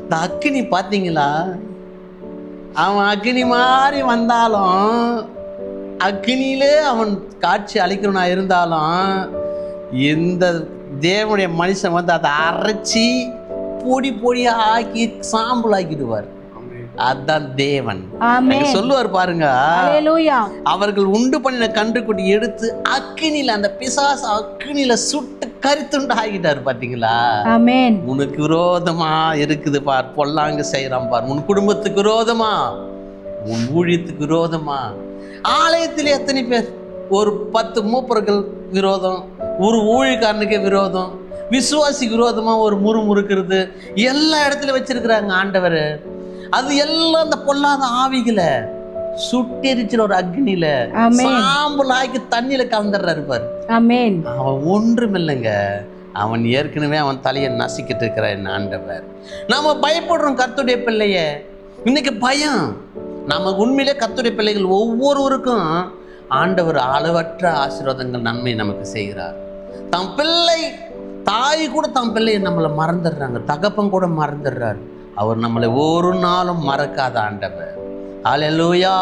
இந்த அக்கினி பார்த்தீங்களா? அவன் அக்கினி மாதிரி வந்தாலும், அக்கினியிலே அவன் காட்சி அளிக்கிறவனா இருந்தாலும், இந்த தேவனுடைய மனுஷன் வந்து அதை அரைச்சி பொடி பொடியா ஆக்கி சாம்பல் ஆக்கிடுவார். அதான் தேவன். சொல்லுவார் பாருங்க, அவர்கள் உண்டு பண்ணின கன்றுக்குட்டி எடுத்து அக்கினியில, அந்த பிசாசு அக்கினியில சுட்டு கரித்துண்டு ஆகிட்டாரு. பாத்தீங்களா? உனக்கு விரோதமா இருக்குது பார், பொல்லாங்க செய்யறான் பார், உன் குடும்பத்துக்கு விரோதமா, உன் ஊழியத்துக்கு விரோதமா. ஆலயத்தில் எத்தனை பேர், ஒரு 10 மூப்பர்கள் விரோதம், ஒரு ஊழியக்காரனுக்கே விரோதம், விசுவாசிக்கு விரோதமா ஒரு முறுமுறுக்கிறது, எல்லா இடத்துல வச்சிருக்கிறாங்க ஆண்டவர். அது எல்லாம் அந்த பொல்லாத ஆவிகளை சுட்டெரிச்சிட ஒரு அக்னியில சாம்பல் ஆக்கி தண்ணியில கலந்துடுறாரு பாரு. அவன் ஒன்றும் இல்லைங்க, அவன் ஏற்கனவே அவன் தலையை நசிக்கிட்டு இருக்கிற என்ன ஆண்டவர். நாம பயப்படுறோம் கர்த்தருடைய பிள்ளைய. இன்னைக்கு பயம். நமக்கு உண்மையிலே கர்த்தருடைய பிள்ளைகள் ஒவ்வொருவருக்கும் ஆண்டவர் அளவற்ற ஆசீர்வாதங்கள் நன்மை நமக்கு செய்கிறார். தம் பிள்ளை தாய் கூட தம் பிள்ளையை நம்மளை மறந்துடுறாங்க, தகப்பன் கூட மறந்துடுறாரு. அவர் நம்மளை ஒரு நாளும் மறக்காத ஆண்டவர். ஹல்லேலூயா.